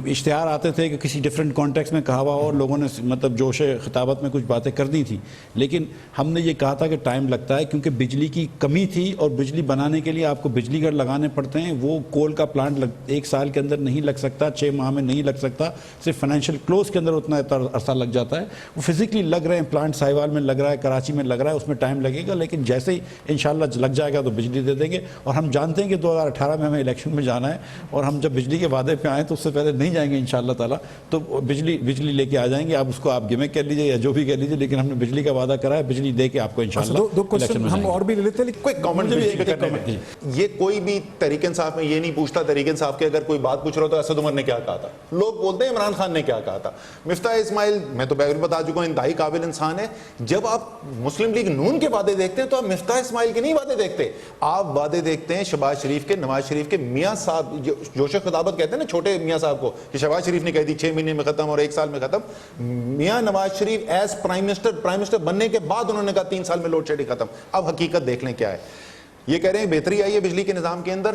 اشتہار آتے تھے کہ کسی ڈیفرنٹ کانٹیکس میں کہا ہوا اور لوگوں نے مطلب جوش خطابت میں کچھ باتیں کر دی تھیں، لیکن ہم نے یہ کہا تھا کہ ٹائم لگتا ہے کیونکہ بجلی کی کمی تھی اور بجلی بنانے کے لیے آپ کو بجلی گھر لگانے پڑتے ہیں. وہ کول کا پلانٹ 1 سال کے اندر نہیں لگ سکتا، 6 ماہ میں نہیں لگ سکتا، صرف فائنینشیل کلوز کے اندر اتنا عرصہ لگ جاتا ہے. وہ فزیکلی لگ رہے ہیں، پلانٹ ساہیوال میں لگ رہا ہے، کراچی میں لگ رہا ہے، اس میں ٹائم لگے گا، لیکن جیسے ہی انشاءاللہ لگ جائے گا تو بجلی دے دیں گے. اور ہم جانتے ہیں کہ 2018 میں ہمیں الیکشن میں جانا ہے اور ہم جب بجلی کے وعدے پہ آئیں تو اس سے پہلے نہیں جائیں گے انشاءاللہ تعالیٰ. تو بجلی لے کے آ جائیں گے. آپ اس کو آپ گمک کر لیجیے یا جو بھی کہہ لیجیے، لیکن ہم نے بجلی کا وعدہ کرا ہے، بجلی دے کے آپ کو انشاءاللہ دو کوشچن ہم اور بھی لے لیتے ہیں. کوئی کامنٹ یہ کوئی بھی تحریک انصاف میں یہ نہیں پوچھتا تحریک انصاف کے اگر کوئی بات پوچھ رہا تو اسد عمر نے کیا کہا تھا. لوگ بولتے ہیں عمران خان نے کیا کہا تھا. مفتاح اسماعیل میں تو پہلے بتا چکا ہوں انتہائی قابل انسان ہے. جب آپ مسلم لیگ نون کے وعدے دیکھتے ہیں تو آپ مفتاح اسماعیل کے نہیں وعدے دیکھتے، آپ وعدے دیکھتے ہیں شہباز شریف کے، نواز شریف کے. میاں صاحب جوش خطابت کہتے ہیں نا چھوٹے میاں صاحب کو، کہ شہباز شریف نے کہہ دی 6 مہینے میں ختم اور 1 سال میں ختم. Mian Nawaz Sharif as prime minister بننے کے بعد انہوں نے کہا 3 سال میں لوڈ شیڈنگ ختم. اب حقیقت دیکھ لیں کیا ہے. یہ کہہ رہے ہیں بہتری آئی ہے بجلی کے نظام کے اندر.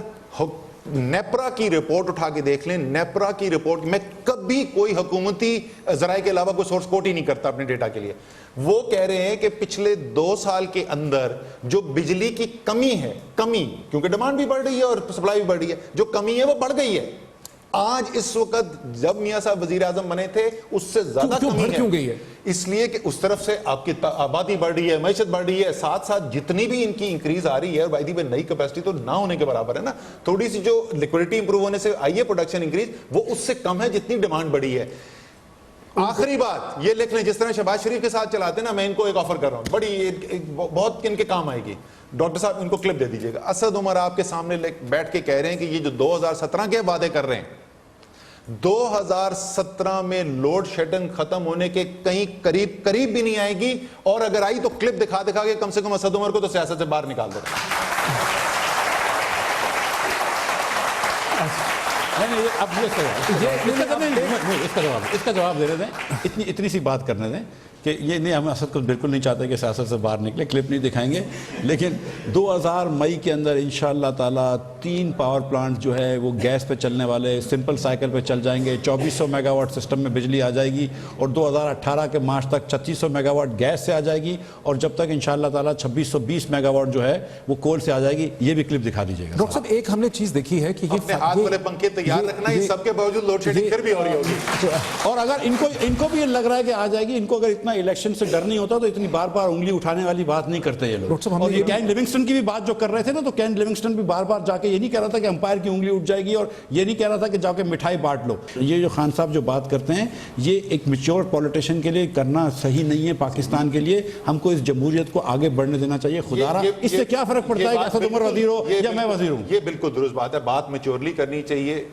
نیپرا کی رپورٹ اٹھا کے دیکھ لیں، نیپرا کی رپورٹ میں کبھی کوئی حکومتی ذرائع کے علاوہ کوئی سورس کوٹ ہی نہیں کرتا اپنے ڈیٹا کے لیے. وہ کہہ رہے ہیں کہ پچھلے 2 سال کے اندر جو بجلی کی کمی ہے، کیونکہ ڈیمانڈ بھی بڑھ رہی ہے اور سپلائی بھی بڑھ رہی ہے، جو کمی ہے وہ بڑھ گئی ہے. آج اس وقت جب میاں صاحب وزیر اعظم بنے تھے اس سے زیادہ کمی ہے. اس لیے کہ اس طرف سے آپ کی آبادی بڑھ رہی ہے، معیشت بڑھ رہی ہے، ساتھ ساتھ جتنی بھی ان کی انکریز آ رہی ہے، اور بائی دی وے نئی کیپیسٹی تو نہ ہونے کے برابر ہے نا. تھوڑی سی جو لیکوڈیٹی امپروو ہونے سے آئی ہے پروڈکشن انکریز، وہ اس سے کم ہے جتنی ڈیمانڈ بڑھی ہے. آخری بات یہ لکھ لیں، جس طرح شہباز شریف کے ساتھ چلاتے ہیں نا، میں ان کو ایک آفر کر رہا ہوں، بڑی بہت ان کے کام آئے گی. ڈاکٹر صاحب ان کو کلپ دے دیجیے گا. اسد عمر آپ کے سامنے بیٹھ کے کہہ رہے ہیں کہ یہ جو 2017 کے وعدے کر رہے ہیں، 2017 میں لوڈ شیڈنگ ختم ہونے کے کہیں قریب بھی نہیں آئے گی، اور اگر آئی تو کلپ دکھا کے کم سے کم اسد عمر کو تو سیاست سے باہر نکال دے رہا. اس کا جواب دے رہے تھے. اتنی سی بات کرنے دیں کہ یہ نہیں، ہم اسد کو بالکل نہیں چاہتے کہ سیاست سے باہر نکلے. کلپ نہیں دکھائیں گے، لیکن 2000 مئی کے اندر انشاءاللہ تعالیٰ 3 پاور پلانٹ جو ہے وہ گیس پہ چلنے والے سمپل سائیکل پہ چل جائیں گے. 2400 میگا واٹ سسٹم میں بجلی آ جائے گی، اور 2018 کے مارچ تک 3600 میگا واٹ گیس سے آ جائے گی، اور جب تک انشاءاللہ تعالیٰ 2620 میگا واٹ جو ہے وہ کول سے آ جائے گی. یہ بھی کلپ دکھا دیجیے گا. ڈاکٹر صاحب ایک ہم نے چیز دیکھی ہے کہ اپنے ہاتھ والے پنکھے تیار رکھنا، یہ سب کے باوجود لوڈ شیڈنگ پھر بھی ہو رہی ہوگی. اور اگر ان کو بھی لگ رہا ہے کہ آ جائے گی، ان کو اگر اتنا الیکشن سے ڈر نہیں ہوتا تو اتنی بار انگلی اٹھانے والی بات نہیں کرتے یہ لوگ. اور یہ کین لیونگسٹن کی بھی بات جو کر رہے تھے نا، تو کین لیونگسٹن بھی بار جا کے یہ نہیں کہہ رہا تھا کہ امپائر کی انگلی اٹھ جائے گی، اور یہ نہیں کہہ رہا تھا کہ جا کے مٹھائی بانٹ لو. یہ جو خان صاحب جو بات کرتے ہیں، یہ ایک میچور پولیٹیشین کے لیے کرنا صحیح نہیں ہے. پاکستان کے لیے ہم کو اس جمہوریت کو آگے بڑھنے دینا چاہیے. خدا را اس سے کیا فرق پڑتا ہے کہ اسد عمر وزیر ہو یا میں وزیر ہوں. یہ بالکل درست بات ہے. بات میچورلی کرنی چاہیے.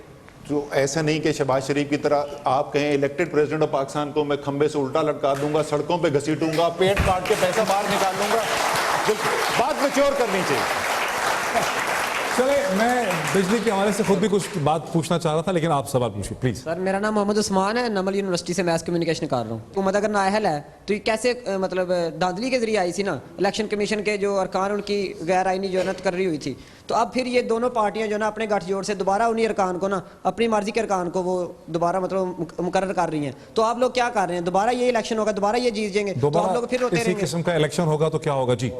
تو ایسا نہیں کہ شہباز شریف کی طرح آپ کہیں الیکٹڈ پریزیڈنٹ آف پاکستان کو میں کھمبے سے الٹا لٹکا دوں گا، سڑکوں پہ گھسیٹوں گا، پیٹ کاٹ کے پیسہ باہر نکال دوں گا. بات میچور کرنی چاہیے. چلے میں بجلی کے حوالے سے خود بھی کچھ بات پوچھنا چاہ رہا تھا، لیکن آپ سوال پوچھیے پلیز. سر میرا نام محمد عثمان ہے، نمل یونیورسٹی سے میس کمیونیکیشن کر رہا ہوں. حکومت اگر نااہل ہے تو یہ کیسے مطلب دھاندلی کے ذریعے آئی تھی نا، الیکشن کمیشن کے جو ارکان ان کی غیر آئینی جو ہے نا تقرری ہوئی تھی، تو اب پھر یہ دونوں پارٹیاں جو نا اپنے گٹھ جوڑ سے دوبارہ انہی ارکان کو نا اپنی مرضی کے ارکان کو وہ دوبارہ مطلب مقرر کر رہی ہیں. تو آپ لوگ کیا کر رہے ہیں؟ دوبارہ یہ الیکشن ہوگا، دوبارہ یہ جیت جائیں گے، تو آپ لوگ پھر روتے رہیں گے. اسی قسم کا الیکشن ہوگا تو کیا ہوگا؟ جی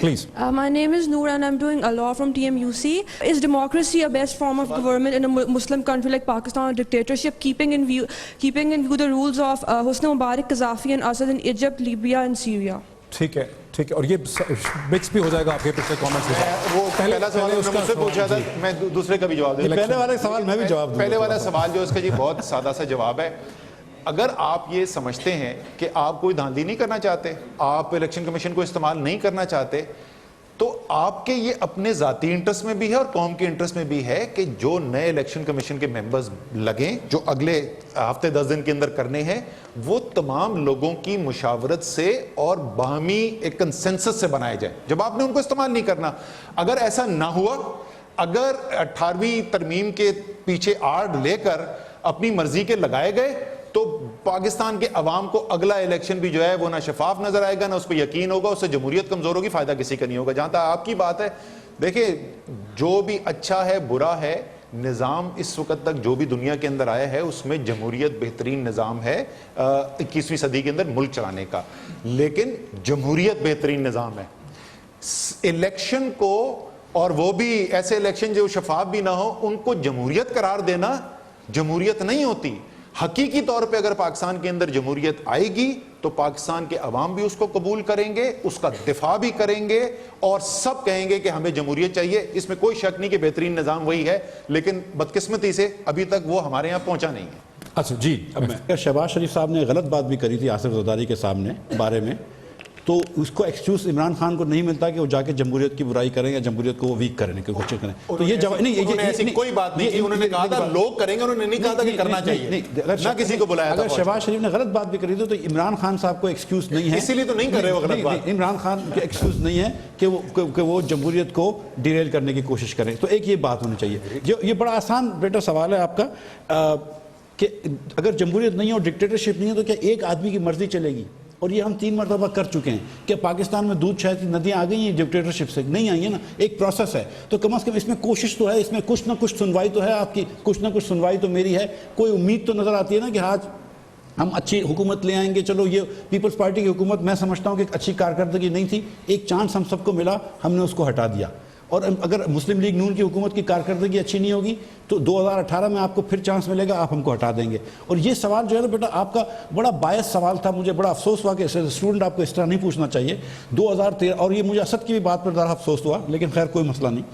please. My name is Noor and I'm doing a law from TMUC. Is democracy a best form of government in a Muslim country like Pakistan, a dictatorship, keeping in view the rules of Hosni Mubarak, Gaddafi and Assad in Egypt, Libya and Syria? ٹھیک ہے اور یہ مکس بھی ہو جائے گا آپ کے پچھلے کامنٹس کے ساتھ. وہ پہلا سوال مجھ سے پوچھا تھا، میں دوسرے کا بھی جواب دوں. پہلے والے سوال میں بھی جواب دوں. پہلے والا سوال جو اس کا جی بہت سادہ سا جواب ہے. اگر آپ یہ سمجھتے ہیں کہ آپ کوئی دھاندلی نہیں کرنا چاہتے، آپ الیکشن کمیشن کو استعمال نہیں کرنا چاہتے، تو آپ کے یہ اپنے ذاتی انٹرسٹ میں بھی ہے اور قوم کے انٹرسٹ میں بھی ہے کہ جو نئے الیکشن کمیشن کے ممبرز لگیں، جو اگلے ہفتے 10 دن کے اندر کرنے ہیں، وہ تمام لوگوں کی مشاورت سے اور باہمی ایک کنسنسس سے بنائے جائیں. جب آپ نے ان کو استعمال نہیں کرنا، اگر ایسا نہ ہوا، اگر 18ویں ترمیم کے پیچھے آڑ لے کر اپنی مرضی کے لگائے گئے، تو پاکستان کے عوام کو اگلا الیکشن بھی جو ہے وہ نہ شفاف نظر آئے گا، نہ اس کو یقین ہوگا، اس سے جمہوریت کمزور ہوگی، فائدہ کسی کا نہیں ہوگا. جہاں تک آپ کی بات ہے، دیکھیں جو بھی اچھا ہے برا ہے، نظام اس وقت تک جو بھی دنیا کے اندر آیا ہے اس میں جمہوریت بہترین نظام ہے 21ویں صدی کے اندر ملک چلانے کا، لیکن جمہوریت بہترین نظام ہے. الیکشن کو، اور وہ بھی ایسے الیکشن جو شفاف بھی نہ ہو، ان کو جمہوریت قرار دینا جمہوریت نہیں ہوتی. حقیقی طور پہ اگر پاکستان کے اندر جمہوریت آئے گی تو پاکستان کے عوام بھی اس کو قبول کریں گے، اس کا دفاع بھی کریں گے، اور سب کہیں گے کہ ہمیں جمہوریت چاہیے. اس میں کوئی شک نہیں کہ بہترین نظام وہی ہے، لیکن بدقسمتی سے ابھی تک وہ ہمارے یہاں پہنچا نہیں ہے. اچھا جی، اب میں شہباز شریف صاحب نے غلط بات بھی کری تھی آصف زرداری کے سامنے بارے میں، تو اس کو ایکسکیوز عمران خان کو نہیں ملتا کہ وہ جا کے جمہوریت کی برائی کریں یا جمہوریت کو وہ ویک کرنے کی کوشش کریں. تو یہ جواب نہیں، انہوں نے ایسی کوئی بات نہیں کی. انہوں نے کہا تھا لوگ کریں گے، انہوں نے نہیں کہا تھا کہ کرنا چاہیے، نہ کسی کو بلایا تھا. اگر شہباز شریف نے غلط بات بھی کری تو عمران خان صاحب کو ایکسکیوز نہیں ہے، اسی لیے تو نہیں کر رہے وہ غلط بات. عمران خان کے ایکسکیوز نہیں ہے کہ وہ جمہوریت کو ڈیریل کرنے کی کوشش کریں. تو ایک یہ بات ہونی چاہیے. یہ بڑا آسان بیٹا سوال ہے آپ کا کہ اگر جمہوریت نہیں ہے اور ڈکٹیٹرشپ نہیں ہے تو کیا ایک آدمی کی مرضی چلے گی؟ اور یہ ہم 3 مرتبہ کر چکے ہیں کہ پاکستان میں دودھ شہد کی ندیاں آ گئی ہیں ڈکٹیٹرشپ سے، نہیں آئی ہیں نا، ایک پروسیس ہے. تو کم از کم اس میں کوشش تو ہے، اس میں کچھ نہ کچھ سنوائی تو ہے آپ کی، کچھ نہ کچھ سنوائی تو میری ہے. کوئی امید تو نظر آتی ہے نا کہ آج ہم اچھی حکومت لے آئیں گے. چلو یہ پیپلز پارٹی کی حکومت میں سمجھتا ہوں کہ ایک اچھی کارکردگی نہیں تھی، ایک چانس ہم سب کو ملا، ہم نے اس کو ہٹا دیا. اور اگر مسلم لیگ نون کی حکومت کی کارکردگی اچھی نہیں ہوگی تو 2018 میں آپ کو پھر چانس ملے گا، آپ ہم کو ہٹا دیں گے. اور یہ سوال جو ہے نا بیٹا آپ کا بڑا باعث سوال تھا. مجھے بڑا افسوس ہوا کہ اسٹوڈنٹ آپ کو اس طرح نہیں پوچھنا چاہیے. 2013 اور یہ مجھے اسد کی بھی بات پر ذرا افسوس ہوا، لیکن خیر کوئی مسئلہ نہیں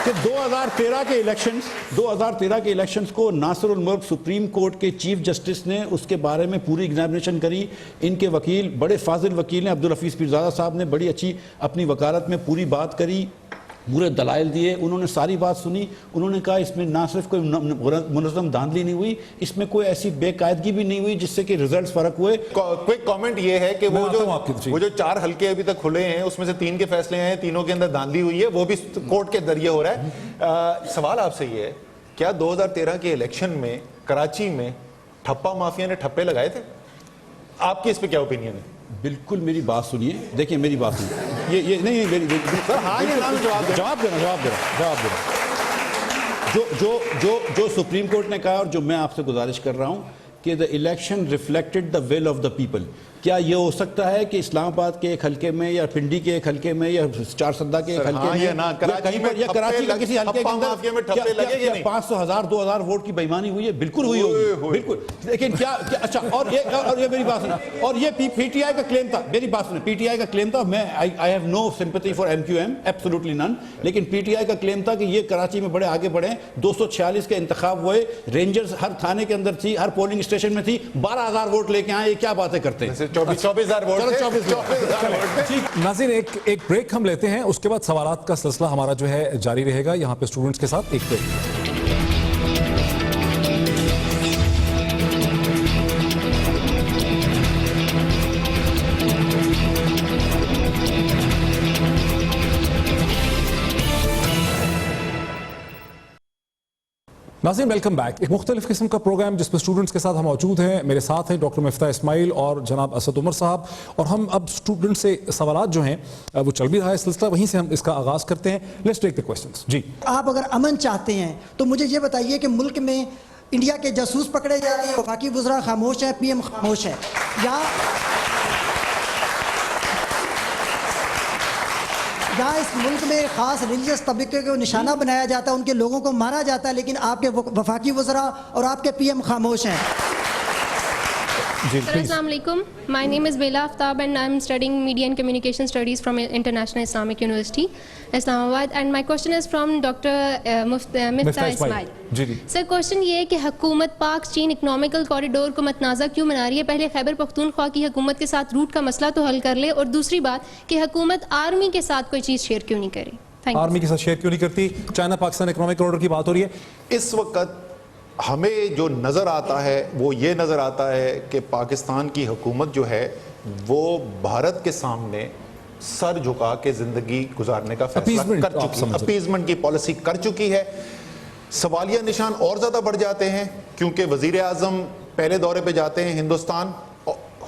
کہ 2013 کے الیکشنز کو ناصر الملک سپریم کورٹ کے چیف جسٹس نے اس کے بارے میں پوری ایگزامینیشن کری. ان کے وکیل بڑے فاضل وکیل ہیں، عبدالحفیظ پیرزادہ صاحب نے بڑی اچھی اپنی وکالت میں پوری بات کری، پورے دلائل دیے، انہوں نے ساری بات سنی. انہوں نے کہا اس میں نہ صرف کوئی منظم دھاندلی نہیں ہوئی، اس میں کوئی ایسی بے قاعدگی بھی نہیں ہوئی جس سے کہ ریزلٹس فرق ہوئے. کوئی کامنٹ یہ ہے کہ وہ جو 4 حلقے ابھی تک کھلے ہیں اس میں سے 3 کے فیصلے ہیں، تینوں کے اندر دھاندلی ہوئی ہے، وہ بھی کورٹ کے ذریعے ہو رہا ہے. سوال آپ سے یہ ہے، کیا 2013 کے الیکشن میں کراچی میں ٹھپا مافیا نے ٹھپے لگائے تھے؟ آپ کی اس پہ کیا اوپینین ہے؟ بالکل میری بات سنیے، دیکھیں میری بات سنیے، یہ نہیں جواب دینا جو سپریم کورٹ نے کہا اور جو میں آپ سے گزارش کر رہا ہوں کہ the election reflected the will of the people. کیا یہ ہو سکتا ہے کہ اسلام آباد کے ایک حلقے میں یا پنڈی کے ایک حلقے میں یا چارسدہ کے ایک حلقے میں یا کراچی کا کسی حلقے کے اندر 500 1000 2000 ووٹ کی بےایمانی ہوئی ہے؟ بالکل ہوئی ہوگی، بالکل. لیکن کیا اچھا، اور یہ میری بات سنیں، اور یہ پی ٹی آئی کا کلیم تھا، میری بات سنیں، پی ٹی آئی کا کلیم تھا، میں I have no sympathy for M Q M, absolutely none, لیکن پی ٹی آئی کا کلیم تھا کہ یہ کراچی میں بڑے آگے بڑھے. 246 کے انتخاب ہوئے، رینجرز ہر تھانے کے اندر تھی، ہر پولنگ اسٹیشن میں تھی، 12000 ووٹ لے کے آئے. یہ کیا باتیں کرتے ہیں؟ 24,000 ووٹ. ناظرین ایک بریک ہم لیتے ہیں، اس کے بعد سوالات کا سلسلہ ہمارا جو ہے جاری رہے گا یہاں پہ اسٹوڈنٹس کے ساتھ. ایک بریک. ناظرین ویلکم بیک. ایک مختلف قسم کا پروگرام جس میں اسٹوڈنٹس کے ساتھ ہم موجود ہیں. میرے ساتھ ہیں ڈاکٹر مفتاح اسماعیل اور جناب اسد عمر صاحب، اور ہم اب اسٹوڈنٹ سے سوالات جو ہیں وہ چل بھی رہا ہے سلسلہ، وہیں سے ہم اس کا آغاز کرتے ہیں. Let's take the questions. جی آپ اگر امن چاہتے ہیں تو مجھے یہ بتائیے کہ ملک میں انڈیا کے جاسوس پکڑے جاتے ہیں، وفاقی وزراء خاموش ہیں، پی ایم خاموش ہے، یا اس ملک میں خاص ریلیجس طبقے کو نشانہ بنایا جاتا ہے، ان کے لوگوں کو مارا جاتا ہے، لیکن آپ کے وفاقی وزراء اور آپ کے پی ایم خاموش ہیں. السلام علیکم. My name is Bela Aftab and I'm studying Media and Communication Studies from International Islamic University, Islamabad. And my question is from Dr. Miftah Ismail. Sir, question یہ ہے کہ حکومت پاک چین اکنامیکل کوریڈور کو متنازع کیوں بنا رہی ہے؟ پہلے خیبر پختونخوا کی حکومت کے ساتھ روٹ کا مسئلہ تو حل کر لے، اور دوسری بات کہ حکومت آرمی کے ساتھ کوئی چیز شیئر کیوں نہیں کرے؟ آرمی کے ساتھ شیئر کیوں نہیں کرتی؟ چائنا پاکستان اکنامک کوریڈور کی بات ہو رہی ہے. اس وقت ہمیں جو نظر آتا ہے وہ یہ نظر آتا ہے کہ پاکستان کی حکومت جو ہے وہ بھارت کے سامنے سر جھکا کے زندگی گزارنے کا فیصلہ کر چکی ہے، اپیزمنٹ کی پالیسی کر چکی ہے. سوالیہ نشان اور زیادہ بڑھ جاتے ہیں کیونکہ وزیر اعظم پہلے دورے پہ جاتے ہیں ہندوستان،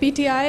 PTI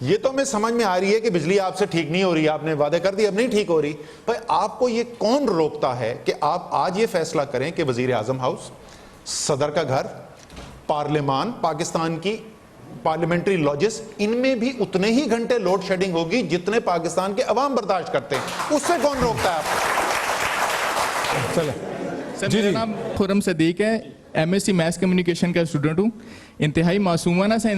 یہ تو ہمیں سمجھ میں آ رہی ہے کہ بجلی آپ سے ٹھیک نہیں ہو رہی, آپ نے وعدے کر دی, اب نہیں ٹھیک ہو رہی. بھائی آپ کو یہ کون روکتا ہے کہ آپ آج یہ فیصلہ کریں کہ وزیر اعظم ہاؤس, صدر کا گھر, پارلیمان, پاکستان کی پارلیمنٹری لاجز, ان میں بھی اتنے ہی گھنٹے لوڈ شیڈنگ ہوگی جتنے پاکستان کے عوام برداشت کرتے ہیں؟ اس سے کون روکتا ہے آپ؟ سر میرا نام خرم صدیق ہے, MSc میتھس کمیونیکیشن کا اسٹوڈنٹ ہوں. انتہائی معصومانہ سے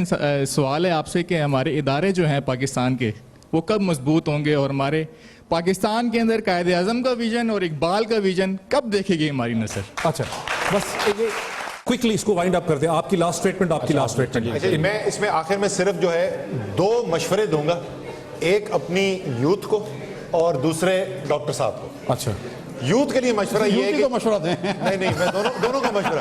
سوال ہے آپ سے کہ ہمارے ادارے جو ہیں پاکستان کے وہ کب مضبوط ہوں گے, اور ہمارے پاکستان کے اندر قائد اعظم کا ویژن اور اقبال کا ویژن کب دیکھے گی ہماری نسل؟ اچھا بس کوئکلی اس کو وائنڈ اپ کر دیں, آپ کی لاسٹ اسٹیٹمنٹ, آپ کی لاسٹ اسٹیٹمنٹ. میں اس میں آخر میں صرف جو ہے 2 مشورے دوں گا, ایک اپنی یوتھ کو اور دوسرے ڈاکٹر صاحب کو. اچھا یوتھ کے لیے مشورہ یہ ہے کہ مشورہ دیں. نہیں میں دونوں کا مشورہ,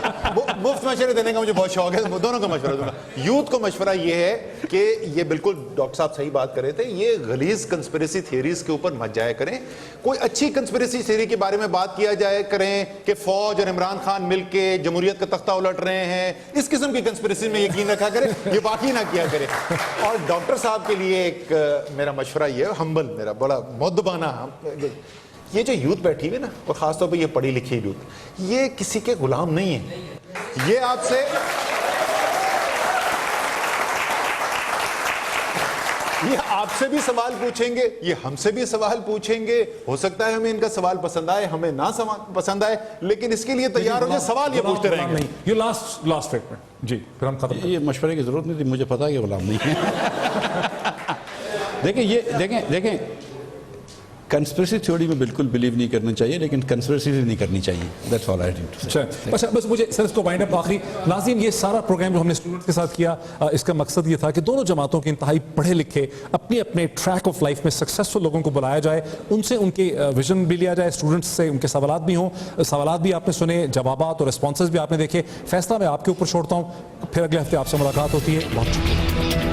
مفت مشورے دینے کا مجھے بہت شوق ہے, دونوں کا مشورہ دوں گا. یوتھ کو مشورہ یہ ہے کہ یہ بالکل ڈاکٹر صاحب صحیح بات کر رہے تھے, یہ غلیظ کنسپریسی تھیوریز کے اوپر مت جایا کریں. کوئی اچھی کنسپریسی تھیوری کے بارے میں بات کیا جائے کریں کہ فوج اور عمران خان مل کے جمہوریت کا تختہ الٹ رہے ہیں, اس قسم کی کنسپریسی میں یقین رکھا کریں, یہ باقی نہ کیا کریں. اور ڈاکٹر صاحب کے لیے ایک میرا مشورہ یہ ہے, ہمبل, میرا بڑا مؤدبانہ, یہ جو یوتھ بیٹھی ہوئی نا, اور خاص طور پہ یہ پڑھی لکھی یوتھ, یہ کسی کے غلام نہیں ہے. یہ آپ سے بھی سوال پوچھیں گے, یہ ہم سے بھی سوال پوچھیں گے. ہو سکتا ہے ہمیں ان کا سوال پسند آئے, ہمیں نہ پسند آئے, لیکن اس کے لیے تیار ہو جائے, سوال یہ پوچھتے رہیں گے. یہ لاسٹ اسٹیٹمنٹ جی, پھر ہم ختم. یہ مشورے کی ضرورت نہیں تھی, مجھے پتا ہے کہ غلام نہیں ہے. دیکھیں کنسپریسی تھیوری میں بالکل بلیو نہیں کرنا چاہیے, لیکن کنسپریسی نہیں کرنی چاہیے. That's all I do. اچھا بس مجھے سر اس کو وائنڈ اپ آخری. ناظرین, یہ سارا پروگرام جو ہم نے اسٹوڈنٹس کے ساتھ کیا, اس کا مقصد یہ تھا کہ دونوں جماعتوں کے انتہائی پڑھے لکھے اپنے ٹریک آف لائف میں سکسیسفل لوگوں کو بلایا جائے, ان سے ان کے ویژن بھی لیا جائے, اسٹوڈنٹس سے ان کے سوالات بھی ہوں, سوالات بھی آپ نے سنے, جوابات اور رسپانسز بھی آپ نے دیکھے. فیصلہ میں آپ کے اوپر چھوڑتا ہوں. پھر اگلے ہفتے آپ سے ملاقات ہوتی ہے. بہت شکریہ.